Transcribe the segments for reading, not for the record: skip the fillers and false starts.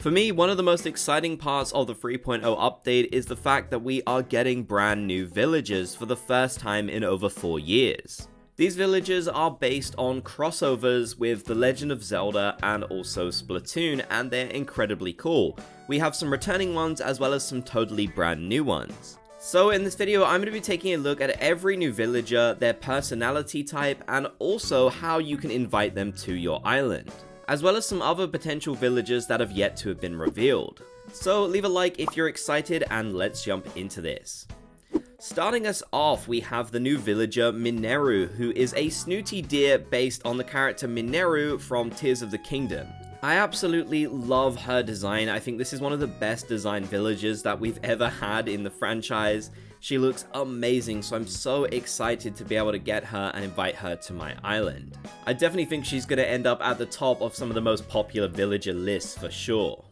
For me, one of the most exciting parts of the 3.0 update is the fact that we are getting brand new villagers for the first time in over 4 years. These villagers are based on crossovers with The Legend of Zelda and also Splatoon, and they're incredibly cool. We have some returning ones as well as some totally brand new ones. So in this video, I'm going to be taking a look at every new villager, their personality type, and also how you can invite them to your island, as well as some other potential villagers that have yet to have been revealed. So leave a like if you're excited and let's jump into this. Starting us off, we have the new villager Mineru, who is a snooty deer based on the character Mineru from Tears of the Kingdom. I absolutely love her design. I think this is one of the best designed villagers that we've ever had in the franchise. She looks amazing, so I'm so excited to be able to get her and invite her to my island. I definitely think she's going to end up at the top of some of the most popular villager lists for sure.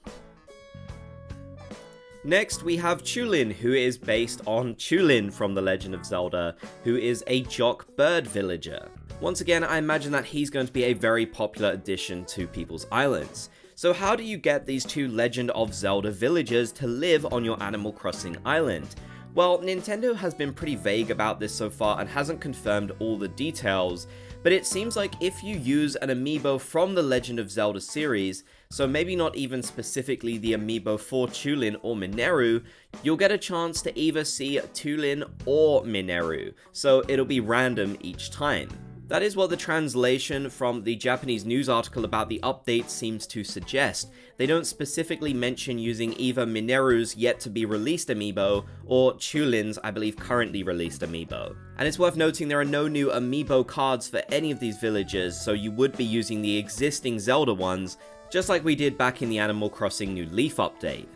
Next, we have Chulin, who is based on Chulin from The Legend of Zelda, who is a jock bird villager. Once again, I imagine that he's going to be a very popular addition to people's islands. So how do you get these two Legend of Zelda villagers to live on your Animal Crossing island? Well, Nintendo has been pretty vague about this so far and hasn't confirmed all the details, but it seems like if you use an amiibo from the Legend of Zelda series, so maybe not even specifically the amiibo for Chulin or Mineru, you'll get a chance to either see Chulin or Mineru, so it'll be random each time. That is what the translation from the Japanese news article about the update seems to suggest. They don't specifically mention using either Mineru's yet to be released amiibo or Chulin's, I believe, currently released amiibo. And it's worth noting there are no new amiibo cards for any of these villagers, so you would be using the existing Zelda ones, just like we did back in the Animal Crossing New Leaf update.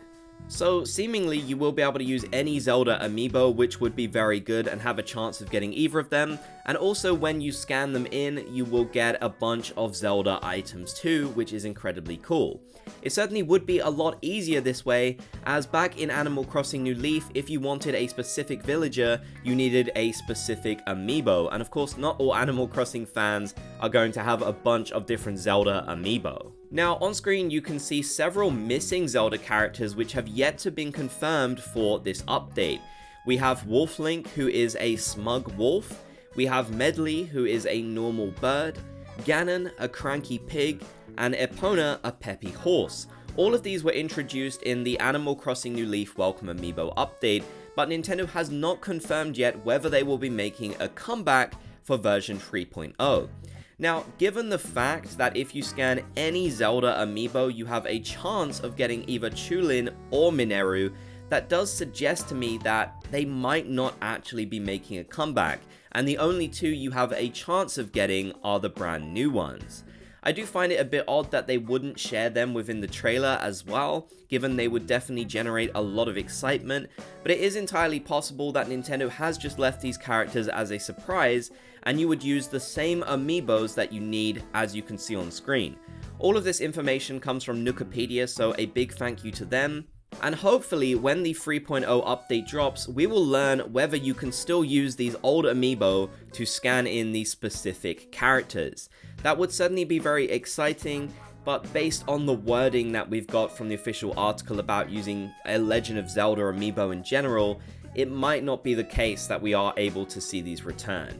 So seemingly you will be able to use any Zelda amiibo, which would be very good and have a chance of getting either of them, and also when you scan them in, you will get a bunch of Zelda items too, which is incredibly cool. It certainly would be a lot easier this way, as back in Animal Crossing New Leaf, if you wanted a specific villager, you needed a specific amiibo, and of course not all Animal Crossing fans are going to have a bunch of different Zelda amiibo. Now on screen you can see several missing Zelda characters which have yet to be confirmed for this update. We have Wolflink, who is a smug wolf, we have Medley, who is a normal bird, Ganon, a cranky pig, and Epona, a peppy horse. All of these were introduced in the Animal Crossing New Leaf Welcome Amiibo update, but Nintendo has not confirmed yet whether they will be making a comeback for version 3.0. Now, given the fact that if you scan any Zelda amiibo, you have a chance of getting either Chulin or Mineru, that does suggest to me that they might not actually be making a comeback, and the only two you have a chance of getting are the brand new ones. I do find it a bit odd that they wouldn't share them within the trailer as well, given they would definitely generate a lot of excitement, but it is entirely possible that Nintendo has just left these characters as a surprise, and you would use the same amiibos that you need as you can see on screen. All of this information comes from Nukipedia, so a big thank you to them. And hopefully when the 3.0 update drops, we will learn whether you can still use these old amiibo to scan in these specific characters. That would certainly be very exciting, but based on the wording that we've got from the official article about using a Legend of Zelda amiibo in general, it might not be the case that we are able to see these return.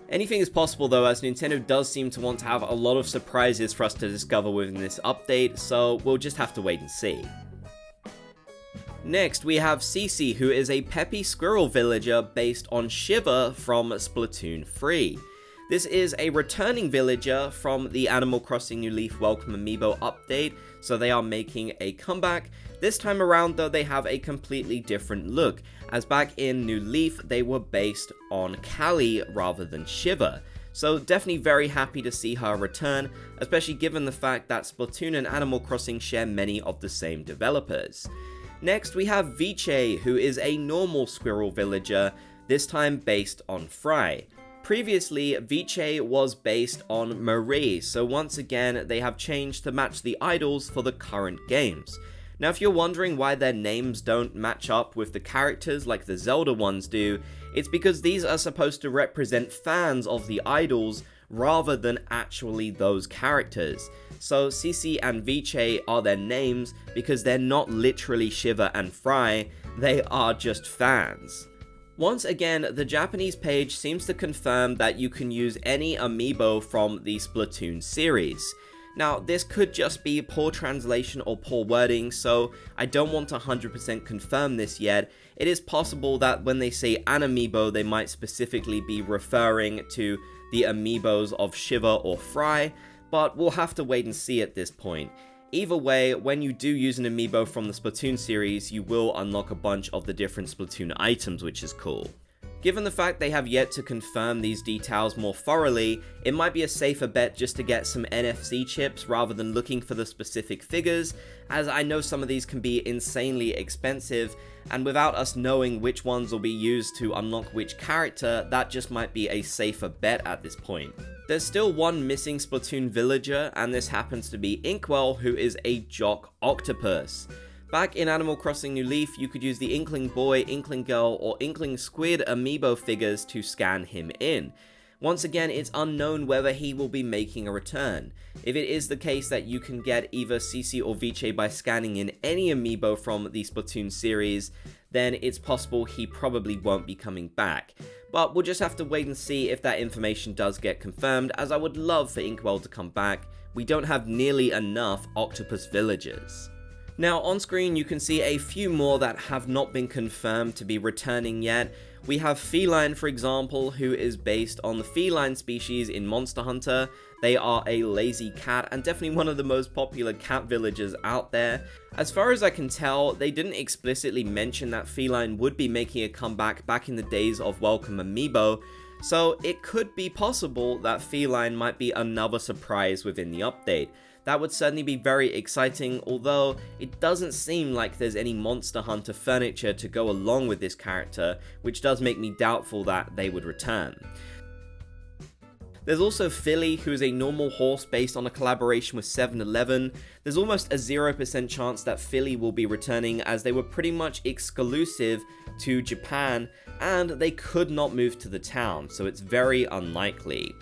Anything is possible though, as Nintendo does seem to want to have a lot of surprises for us to discover within this update, so we'll just have to wait and see. Next, we have Cece, who is a peppy squirrel villager based on Shiver from Splatoon 3. This is a returning villager from the Animal Crossing New Leaf Welcome Amiibo update, so they are making a comeback. This time around though, they have a completely different look, as back in New Leaf, they were based on Callie rather than Shiver. So definitely very happy to see her return, especially given the fact that Splatoon and Animal Crossing share many of the same developers. Next, we have Viche, who is a normal squirrel villager, this time based on Fry. Previously, Viche was based on Marie, so once again, they have changed to match the idols for the current games. Now, if you're wondering why their names don't match up with the characters like the Zelda ones do, it's because these are supposed to represent fans of the idols rather than actually those characters. So CC and Viche are their names because they're not literally Shiver and Fry, they are just fans. Once again, the Japanese page seems to confirm that you can use any amiibo from the Splatoon series. Now, this could just be poor translation or poor wording, so I don't want to 100% confirm this yet. It is possible that when they say an amiibo, they might specifically be referring to the amiibos of Shiver or Fry, but we'll have to wait and see at this point. Either way, when you do use an amiibo from the Splatoon series, you will unlock a bunch of the different Splatoon items, which is cool. Given the fact they have yet to confirm these details more thoroughly, it might be a safer bet just to get some NFC chips rather than looking for the specific figures, as I know some of these can be insanely expensive, and without us knowing which ones will be used to unlock which character, that just might be a safer bet at this point. There's still one missing Splatoon villager, and this happens to be Inkwell, who is a Jock Octopus. Back in Animal Crossing New Leaf, you could use the Inkling Boy, Inkling Girl, or Inkling Squid amiibo figures to scan him in. Once again, it's unknown whether he will be making a return. If it is the case that you can get either CC or Viche by scanning in any amiibo from the Splatoon series, then it's possible he probably won't be coming back. But we'll just have to wait and see if that information does get confirmed, as I would love for Inkwell to come back. We don't have nearly enough octopus villagers. Now on screen you can see a few more that have not been confirmed to be returning yet. We have Feline, for example, who is based on the feline species in Monster Hunter. They are a lazy cat and definitely one of the most popular cat villagers out there. As far as I can tell, they didn't explicitly mention that Feline would be making a comeback back in the days of Welcome Amiibo, so it could be possible that Feline might be another surprise within the update. That would certainly be very exciting, although it doesn't seem like there's any Monster Hunter furniture to go along with this character, which does make me doubtful that they would return. There's also Philly, who is a normal horse based on a collaboration with 7-Eleven. There's almost a 0% chance that Philly will be returning, as they were pretty much exclusive to Japan, and they could not move to the town, so it's very unlikely.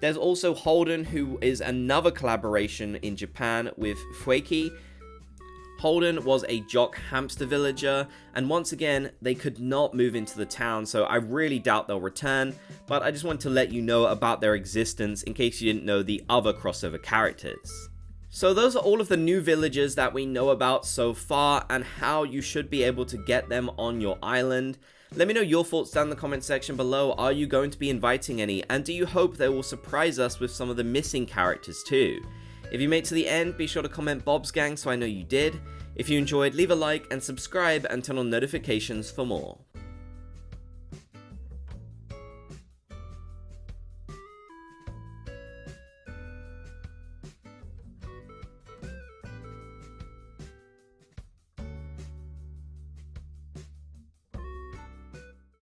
There's also Holden, who is another collaboration in Japan with Fueki. Holden was a Jock hamster villager, and once again, they could not move into the town, so I really doubt they'll return, but I just want to let you know about their existence in case you didn't know the other crossover characters. So those are all of the new villagers that we know about so far, and how you should be able to get them on your island. Let me know your thoughts down in the comment section below. Are you going to be inviting any, and do you hope they will surprise us with some of the missing characters too? If you made it to the end, be sure to comment Bob's Gang so I know you did. If you enjoyed, leave a like and subscribe and turn on notifications for more.